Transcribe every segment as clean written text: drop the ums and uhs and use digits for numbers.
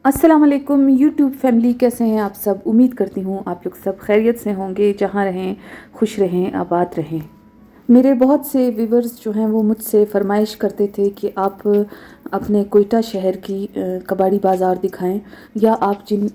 अस्सलाम वालेकुम YouTube family, कैसे हैं आप सब। उम्मीद करती हूँ आप लोग सब खैरियत से होंगे, जहाँ रहें खुश रहें, आबाद रहें। मेरे बहुत से व्यूवर्स जो हैं वो मुझसे फरमाइश करते थे कि आप अपने कोयटा शहर की कबाड़ी बाज़ार दिखाएं, या आप जिन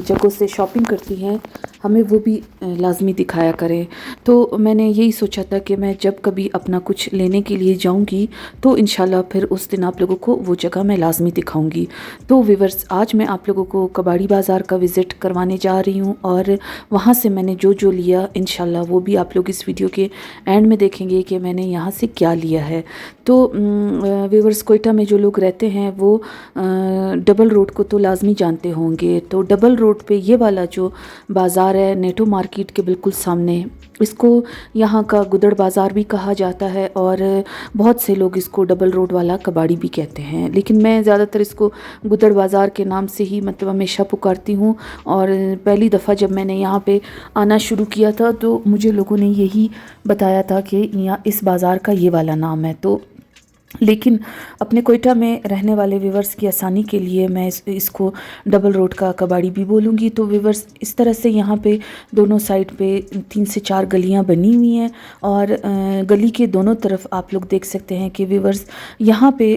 जगहों से शॉपिंग करती हैं हमें वो भी लाजमी दिखाया करें। तो मैंने यही सोचा था कि मैं जब कभी अपना कुछ लेने के लिए जाऊंगी तो इंशाल्लाह फिर उस दिन आप लोगों को वो जगह मैं लाजमी दिखाऊंगी। तो व्यूवर्स, आज मैं आप लोगों को कबाड़ी बाज़ार का विज़िट करवाने जा रही हूँ और वहाँ से मैंने जो जो लिया इंशाल्लाह वो भी आप लोग इस वीडियो के एंड में देखेंगे कि मैंने यहाँ से क्या लिया है। तो व्यूवर्स, कोयटा में जो लोग रहते हैं वो डबल रोड को तो लाजमी जानते होंगे। तो डबल रोड पे ये वाला जो बाज़ार है नेटो मार्केट के बिल्कुल सामने, इसको यहाँ का गुदड़ बाज़ार भी कहा जाता है और बहुत से लोग इसको डबल रोड वाला कबाड़ी भी कहते हैं, लेकिन मैं ज़्यादातर इसको गुदड़ बाज़ार के नाम से ही मतलब हमेशा पुकारती हूँ। और पहली दफ़ा जब मैंने यहाँ पे आना शुरू किया था तो मुझे लोगों ने यही बताया था कि यहाँ इस बाज़ार का ये वाला नाम है। तो लेकिन अपने कोयटा में रहने वाले व्यूवर्स की आसानी के लिए मैं इसको डबल रोड का कबाड़ी भी बोलूँगी। तो व्यूवर्स, इस तरह से यहाँ पे दोनों साइड पे 3 से 4 गलियाँ बनी हुई हैं और गली के दोनों तरफ आप लोग देख सकते हैं कि व्यूवर्स यहाँ पे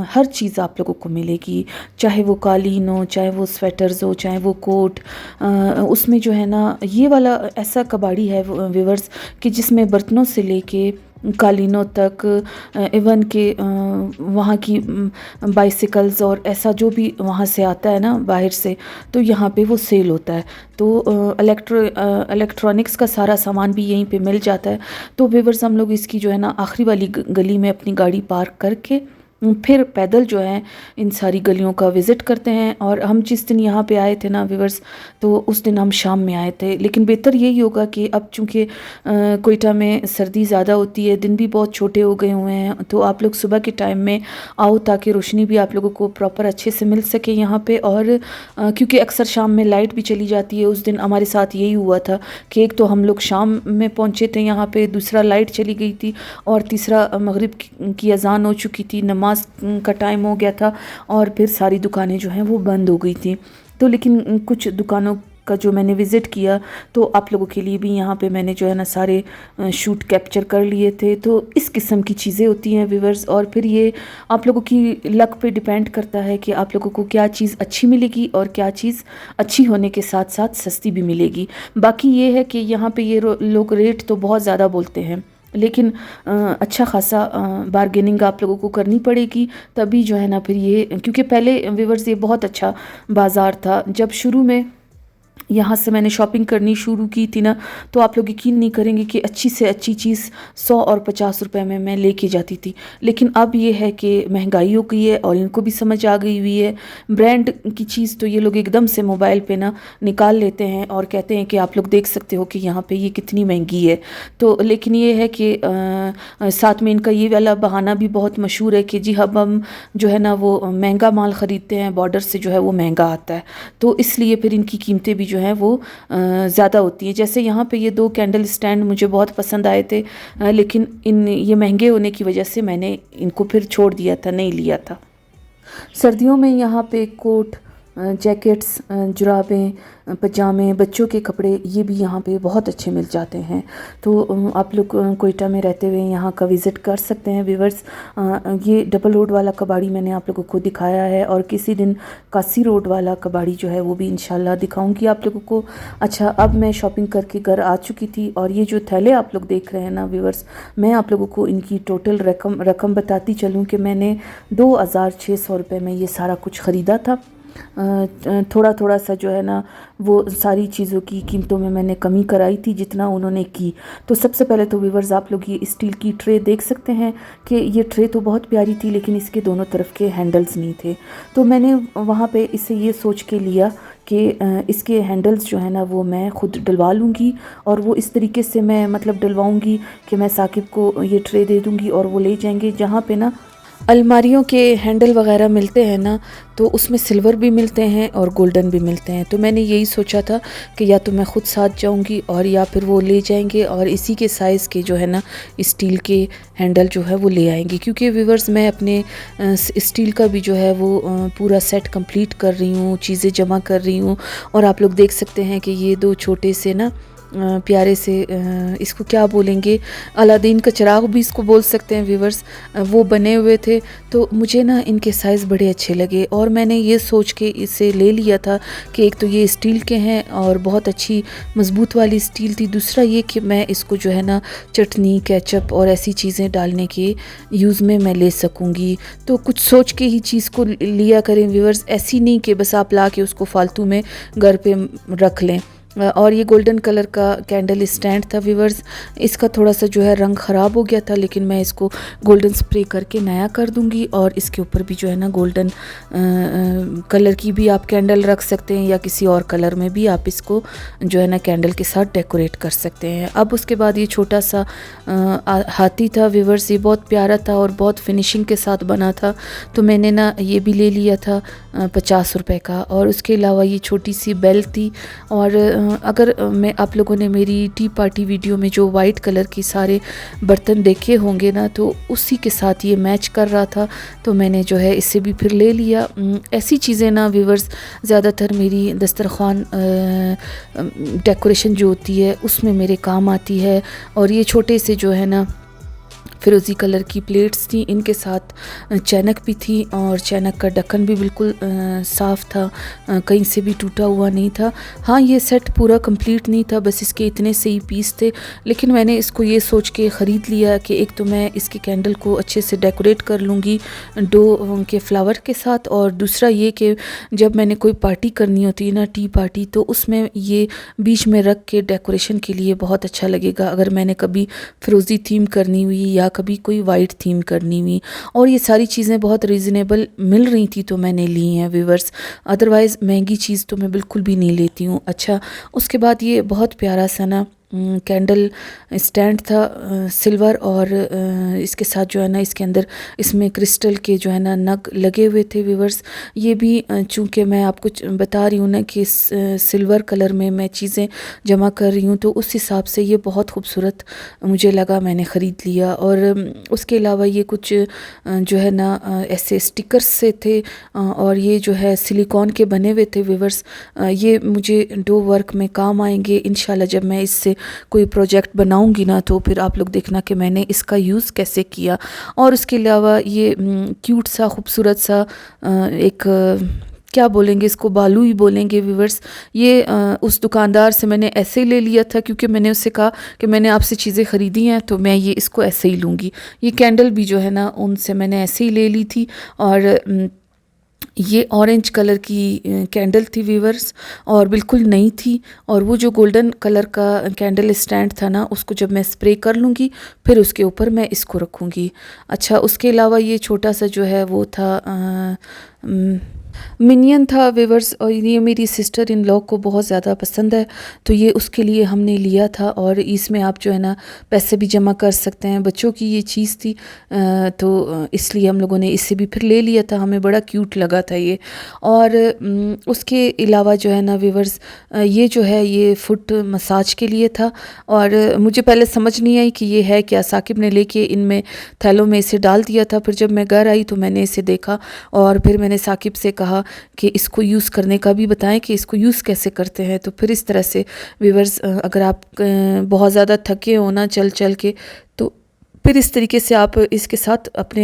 हर चीज़ आप लोगों को मिलेगी, चाहे वो कालीन हो, चाहे वो स्वेटर्स हो, चाहे वो कोट। उसमें जो है ना ये वाला ऐसा कबाड़ी है व्यूवर्स कि जिसमें बर्तनों से लेके कालीनों तक, इवन के वहाँ की बाइसिकल्स और ऐसा जो भी वहाँ से आता है ना बाहर से, तो यहाँ पे वो सेल होता है। तो इलेक्ट्रॉनिक्स का सारा सामान भी यहीं पे मिल जाता है। तो व्यूअर्स, हम लोग इसकी जो है ना आखिरी वाली गली में अपनी गाड़ी पार्क करके फिर पैदल जो है इन सारी गलियों का विज़िट करते हैं। और हम जिस दिन यहाँ पे आए थे ना व्यूवर्स, तो उस दिन हम शाम में आए थे, लेकिन बेहतर यही होगा कि अब चूँकि कोयटा में सर्दी ज़्यादा होती है, दिन भी बहुत छोटे हो गए हुए हैं, तो आप लोग सुबह के टाइम में आओ ताकि रोशनी भी आप लोगों को प्रॉपर अच्छे से मिल सके यहाँ पे। और क्योंकि अक्सर शाम में लाइट भी चली जाती है, उस दिन हमारे साथ यही हुआ था कि एक तो हम लोग शाम में पहुँचे थे यहाँ पे, दूसरा लाइट चली गई थी और तीसरा मगरिब की अजान हो चुकी थी, नमाज का टाइम हो गया था और फिर सारी दुकानें जो हैं वो बंद हो गई थी। तो लेकिन कुछ दुकानों का जो मैंने विज़िट किया तो आप लोगों के लिए भी यहाँ पे मैंने जो है ना सारे शूट कैप्चर कर लिए थे। तो इस किस्म की चीज़ें होती हैं व्यूवर्स, और फिर ये आप लोगों की लक पे डिपेंड करता है कि आप लोगों को क्या चीज़ अच्छी मिलेगी और क्या चीज़ अच्छी होने के साथ साथ सस्ती भी मिलेगी। बाकी ये है कि यहाँ पे ये लोग रेट तो बहुत ज़्यादा बोलते हैं, लेकिन अच्छा खासा बारगेनिंग आप लोगों को करनी पड़ेगी, तभी जो है ना फिर ये, क्योंकि पहले व्यूवर्स ये बहुत अच्छा बाज़ार था। जब शुरू में यहाँ से मैंने शॉपिंग करनी शुरू की थी ना, तो आप लोग यकीन नहीं करेंगे कि अच्छी से अच्छी चीज़ 100 और 50 रुपए में मैं लेके जाती थी। लेकिन अब ये है कि महंगाई हो गई है और इनको भी समझ आ गई हुई है। ब्रांड की चीज़ तो ये लोग एकदम से मोबाइल पे ना निकाल लेते हैं और कहते हैं कि आप लोग देख सकते हो कि यहाँ पे ये कितनी महंगी है। तो लेकिन ये है कि साथ में इनका ये वाला बहाना भी बहुत मशहूर है कि जी हम जो है ना वो महंगा माल ख़रीदते हैं, बॉर्डर से जो है वो महंगा आता है, तो इसलिए फिर इनकी कीमतें भी जो है वो ज़्यादा होती है। जैसे यहाँ पे ये 2 कैंडल स्टैंड मुझे बहुत पसंद आए थे, लेकिन ये महंगे होने की वजह से मैंने इनको फिर छोड़ दिया था, नहीं लिया था। सर्दियों में यहाँ पे कोट, जैकेट्स, जुराबें, पजामे, बच्चों के कपड़े, ये भी यहाँ पे बहुत अच्छे मिल जाते हैं। तो आप लोग कोयटा में रहते हुए यहाँ का विज़िट कर सकते हैं व्यूवर्स। ये डबल रोड वाला कबाड़ी मैंने आप लोगों को दिखाया है और किसी दिन कासी रोड वाला कबाड़ी जो है वो भी इंशाल्लाह दिखाऊंगी आप लोगों को। अच्छा, अब मैं शॉपिंग करके घर आ चुकी थी और ये जो थैले आप लोग देख रहे हैं ना व्यूवर्स, मैं आप लोगों को इनकी टोटल रकम बताती चलूँ कि मैंने 2600 रुपये में ये सारा कुछ ख़रीदा था। थोड़ा थोड़ा सा जो है ना वो सारी चीज़ों की कीमतों में मैंने कमी कराई थी जितना उन्होंने की। तो सबसे पहले तो व्यूवर्स, आप लोग ये स्टील की ट्रे देख सकते हैं कि ये ट्रे तो बहुत प्यारी थी, लेकिन इसके दोनों तरफ के हैंडल्स नहीं थे। तो मैंने वहाँ पे इसे ये सोच के लिया कि इसके हैंडल्स जो है ना वो मैं ख़ुद डलवा लूँगी, और वो इस तरीके से मैं मतलब डलवाऊँगी कि मैं साकिब को ये ट्रे दे दूँगी और वो ले जाएंगे जहाँ पे ना अलमारियों के हैंडल वगैरह मिलते हैं ना, तो उसमें सिल्वर भी मिलते हैं और गोल्डन भी मिलते हैं। तो मैंने यही सोचा था कि या तो मैं ख़ुद साथ जाऊंगी और या फिर वो ले जाएंगे और इसी के साइज़ के जो है ना स्टील के हैंडल जो है वो ले आएंगे। क्योंकि व्यूवर्स मैं अपने स्टील का भी जो है वो पूरा सेट कंप्लीट कर रही हूँ, चीज़ें जमा कर रही हूँ। और आप लोग देख सकते हैं कि ये दो छोटे से ना प्यारे से इसको क्या बोलेंगे, अलादीन का चिराग भी इसको बोल सकते हैं व्यूवर्स, वो बने हुए थे। तो मुझे ना इनके साइज़ बड़े अच्छे लगे और मैंने ये सोच के इसे ले लिया था कि एक तो ये स्टील के हैं और बहुत अच्छी मज़बूत वाली स्टील थी, दूसरा ये कि मैं इसको जो है ना चटनी, केचप और ऐसी चीज़ें डालने के यूज़ में मैं ले सकूँगी। तो कुछ सोच के ही चीज़ को लिया करें व्यूवर्स, ऐसी नहीं कि बस आप ला के उसको फालतू में घर पे रख लें। और ये गोल्डन कलर का कैंडल स्टैंड था व्यूवर्स, इसका थोड़ा सा जो है रंग ख़राब हो गया था, लेकिन मैं इसको गोल्डन स्प्रे करके नया कर दूंगी। और इसके ऊपर भी जो है ना गोल्डन कलर की भी आप कैंडल रख सकते हैं या किसी और कलर में भी आप इसको जो है ना कैंडल के साथ डेकोरेट कर सकते हैं। अब उसके बाद ये छोटा सा हाथी था व्यूवर्स, ये बहुत प्यारा था और बहुत फिनिशिंग के साथ बना था। तो मैंने ना ये भी ले लिया था 50 रुपए का। और उसके अलावा ये छोटी सी बेल थी। और अगर मैं आप लोगों ने मेरी टी पार्टी वीडियो में जो वाइट कलर के सारे बर्तन देखे होंगे ना, तो उसी के साथ ये मैच कर रहा था, तो मैंने जो है इससे भी फिर ले लिया। ऐसी चीज़ें ना व्यूवर्स ज़्यादातर मेरी दस्तरखान डेकोरेशन जो होती है उसमें मेरे काम आती है। और ये छोटे से जो है ना फिरोज़ी कलर की प्लेट्स थी, इनके साथ चैनक भी थी और चैनक का ढक्कन भी बिल्कुल साफ़ था, कहीं से भी टूटा हुआ नहीं था। हाँ, ये सेट पूरा कंप्लीट नहीं था, बस इसके इतने से ही पीस थे, लेकिन मैंने इसको ये सोच के ख़रीद लिया कि एक तो मैं इसके कैंडल को अच्छे से डेकोरेट कर लूँगी डो के फ्लावर के साथ, और दूसरा ये कि जब मैंने कोई पार्टी करनी होती है ना, टी पार्टी, तो उसमें ये बीच में रख के डेकोरेशन के लिए बहुत अच्छा लगेगा। अगर मैंने कभी फिरोज़ी थीम करनी हुई या कभी कोई वाइट थीम करनी हुई, और ये सारी चीज़ें बहुत रीज़नेबल मिल रही थी तो मैंने ली हैं व्यूवर्स, अदरवाइज़ महंगी चीज़ तो मैं बिल्कुल भी नहीं लेती हूँ। अच्छा, उसके बाद ये बहुत प्यारा सा ना कैंडल स्टैंड था सिल्वर, और इसके साथ जो है ना इसके अंदर इसमें क्रिस्टल के जो है ना नग लगे हुए थे व्यूवर्स। ये भी चूँकि मैं आपको बता रही हूँ ना कि सिल्वर कलर में मैं चीज़ें जमा कर रही हूँ, तो उस हिसाब से ये बहुत खूबसूरत मुझे लगा, मैंने ख़रीद लिया। और उसके अलावा ये कुछ जो है ना ऐसे स्टिकर्स से थे, और ये जो है सिलिकॉन के बने हुए थे व्यूवर्स। ये मुझे डो वर्क में काम आएंगे इंशाल्लाह। जब मैं इससे कोई प्रोजेक्ट बनाऊंगी ना, तो फिर आप लोग देखना कि मैंने इसका यूज़ कैसे किया। और उसके अलावा ये क्यूट सा खूबसूरत सा एक क्या बोलेंगे इसको, बालू ही बोलेंगे व्यूवर्स। ये उस दुकानदार से मैंने ऐसे ही ले लिया था, क्योंकि मैंने उससे कहा कि मैंने आपसे चीज़ें ख़रीदी हैं तो मैं ये इसको ऐसे ही लूँगी। ये कैंडल भी जो है ना उनसे मैंने ऐसे ही ले ली थी। और ये ऑरेंज कलर की कैंडल थी व्यूवर्स, और बिल्कुल नई थी। और वो जो गोल्डन कलर का कैंडल स्टैंड था ना, उसको जब मैं स्प्रे कर लूँगी फिर उसके ऊपर मैं इसको रखूँगी। अच्छा, उसके अलावा ये छोटा सा जो है वो था मिनियन था व्यूवर्स, और ये मेरी सिस्टर इन लॉ को बहुत ज़्यादा पसंद है, तो ये उसके लिए हमने लिया था। और इसमें आप जो है ना पैसे भी जमा कर सकते हैं, बच्चों की ये चीज़ थी, तो इसलिए हम लोगों ने इससे भी फिर ले लिया था, हमें बड़ा क्यूट लगा था ये। और उसके अलावा जो है ना व्यूवर्स, ये जो है ये फुट मसाज के लिए था, और मुझे पहले समझ नहीं आई कि ये है क्या। साकिब ने लेके इनमें थैलों में इसे डाल दिया था, फिर जब मैं घर आई तो मैंने इसे देखा, और फिर मैंने साकिब से कहा कि इसको यूज़ करने का भी बताएं कि इसको यूज़ कैसे करते हैं। तो फिर इस तरह से व्यूवर्स, अगर आप बहुत ज़्यादा थके हो ना चल चल के, तो फिर इस तरीके से आप इसके साथ अपने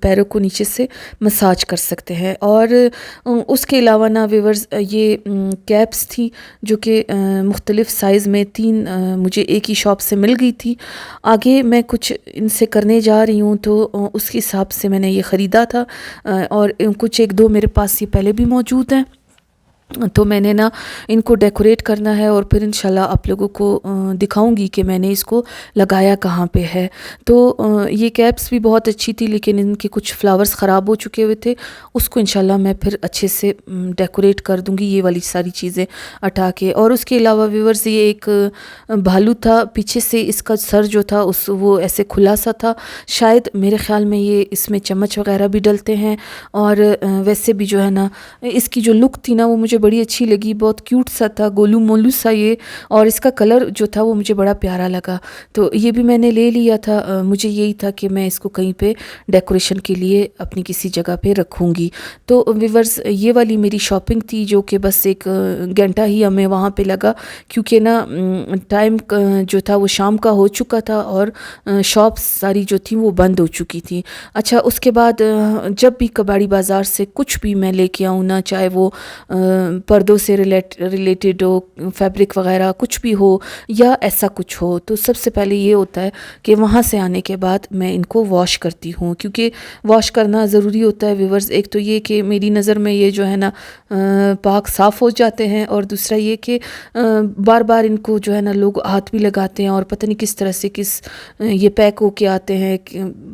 पैरों को नीचे से मसाज कर सकते हैं। और उसके अलावा ना व्यूवर्स, ये कैप्स थी जो कि मुख्तलिफ़ साइज़ में 3 मुझे एक ही शॉप से मिल गई थी। आगे मैं कुछ इनसे करने जा रही हूँ, तो उस हिसाब से मैंने ये ख़रीदा था, और कुछ 1-2 मेरे पास ये पहले भी मौजूद हैं। तो मैंने ना इनको डेकोरेट करना है और फिर इंशाल्लाह आप लोगों को दिखाऊंगी कि मैंने इसको लगाया कहाँ पे है। तो ये कैप्स भी बहुत अच्छी थी, लेकिन इनके कुछ फ्लावर्स ख़राब हो चुके हुए थे। उसको इंशाल्लाह मैं फिर अच्छे से डेकोरेट कर दूंगी, ये वाली सारी चीज़ें हटा के। और उसके अलावा व्यूअर्स, ये एक भालू था, पीछे से इसका सर जो था वो ऐसे खुला सा था। शायद मेरे ख़्याल में ये इसमें चम्मच वगैरह भी डलते हैं। और वैसे भी जो है ना, इसकी जो लुक थी ना वो मुझे बड़ी अच्छी लगी, बहुत क्यूट सा था, गोलू मोलू सा ये। और इसका कलर जो था वो मुझे बड़ा प्यारा लगा, तो ये भी मैंने ले लिया था। मुझे यही था कि मैं इसको कहीं पे डेकोरेशन के लिए अपनी किसी जगह पे रखूँगी। तो व्यूअर्स, ये वाली मेरी शॉपिंग थी, जो कि बस एक घंटा ही हमें वहाँ पे लगा, क्योंकि ना टाइम जो था वो शाम का हो चुका था और शॉप्स सारी जो थी वो बंद हो चुकी थी। अच्छा, उसके बाद जब भी कबाड़ी बाज़ार से कुछ भी मैं लेके आऊँ ना, चाहे वो पर्दों से रिलेटेड हो, फैब्रिक वगैरह कुछ भी हो या ऐसा कुछ हो, तो सबसे पहले ये होता है कि वहाँ से आने के बाद मैं इनको वॉश करती हूँ, क्योंकि वॉश करना ज़रूरी होता है व्यूअर्स। एक तो ये कि मेरी नज़र में ये जो है ना पाक साफ़ हो जाते हैं, और दूसरा ये कि बार बार इनको जो है ना लोग हाथ भी लगाते हैं और पता नहीं किस तरह से ये पैक होके आते हैं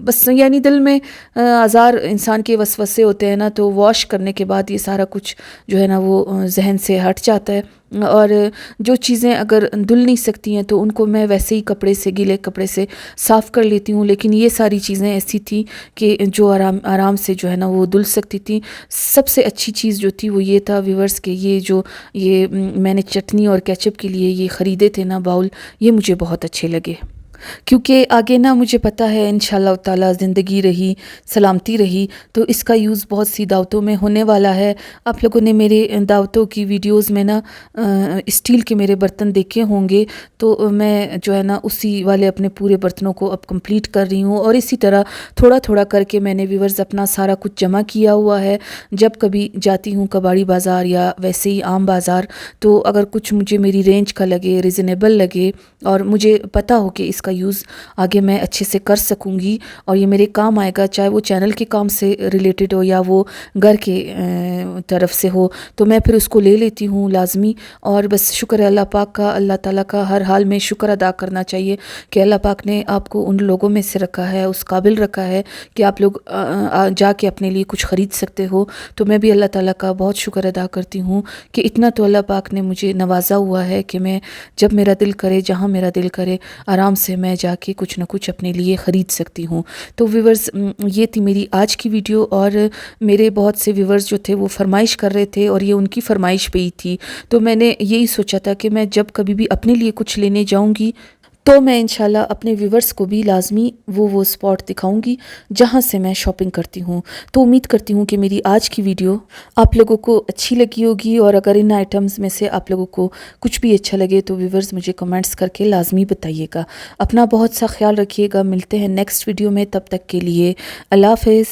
बस, यानी दिल में हज़ार इंसान के वसवसे होते हैं ना, तो वॉश करने के बाद ये सारा कुछ जो है ना वो जहन से हट जाता है। और जो चीज़ें अगर धुल नहीं सकती हैं तो उनको मैं वैसे ही कपड़े से, गीले कपड़े से साफ़ कर लेती हूँ। लेकिन ये सारी चीज़ें ऐसी थी कि जो आराम से जो है ना वो धुल सकती थी। सबसे अच्छी चीज़ जो थी वो ये था व्यूअर्स कि ये मैंने चटनी और केचप के लिए ये ख़रीदे थे ना बाउल, ये मुझे बहुत अच्छे लगे, क्योंकि आगे ना मुझे पता है इंशाल्लाह ताला ज़िंदगी रही, सलामती रही, तो इसका यूज़ बहुत सी दावतों में होने वाला है। आप लोगों ने मेरे दावतों की वीडियोस में ना स्टील के मेरे बर्तन देखे होंगे, तो मैं जो है ना उसी वाले अपने पूरे बर्तनों को अब कंप्लीट कर रही हूँ। और इसी तरह थोड़ा थोड़ा करके मैंने व्यूअर्स अपना सारा कुछ जमा किया हुआ है। जब कभी जाती हूँ कबाड़ी बाज़ार या वैसे ही आम बाज़ार, तो अगर कुछ मुझे मेरी रेंज का लगे, रिजनेबल लगे और मुझे पता हो कि इसका यूज़ आगे मैं अच्छे से कर सकूँगी और ये मेरे काम आएगा, चाहे वो चैनल के काम से रिलेटेड हो या वो घर के तरफ से हो, तो मैं फिर उसको ले लेती हूँ लाजमी। और बस शुक्र है अल्लाह पाक का, अल्लाह ताला का हर हाल में शुक्र अदा करना चाहिए कि अल्लाह पाक ने आपको उन लोगों में से रखा है, उस काबिल रखा है कि आप लोग जाके अपने लिए कुछ ख़रीद सकते हो। तो मैं भी अल्लाह ताला का बहुत शुक्र अदा करती हूँ कि इतना तो अल्लाह पाक ने मुझे नवाजा हुआ है कि मैं जब मेरा दिल करे, जहाँ मेरा दिल करे, आराम से मैं जाके कुछ ना कुछ अपने लिए ख़रीद सकती हूँ। तो व्यूअर्स, ये थी मेरी आज की वीडियो। और मेरे बहुत से व्यूअर्स जो थे वो फरमाइश कर रहे थे और ये उनकी फरमाइश पे ही थी, तो मैंने यही सोचा था कि मैं जब कभी भी अपने लिए कुछ लेने जाऊँगी तो मैं इंशाल्लाह अपने व्यूवर्स को भी लाजमी वो स्पॉट दिखाऊंगी जहाँ से मैं शॉपिंग करती हूँ। तो उम्मीद करती हूँ कि मेरी आज की वीडियो आप लोगों को अच्छी लगी होगी, और अगर इन आइटम्स में से आप लोगों को कुछ भी अच्छा लगे तो व्यूवर्स मुझे कमेंट्स करके लाजमी बताइएगा। अपना बहुत सा ख्याल रखिएगा। मिलते हैं नेक्स्ट वीडियो में, तब तक के लिए अल्लाह हाफ़िज़।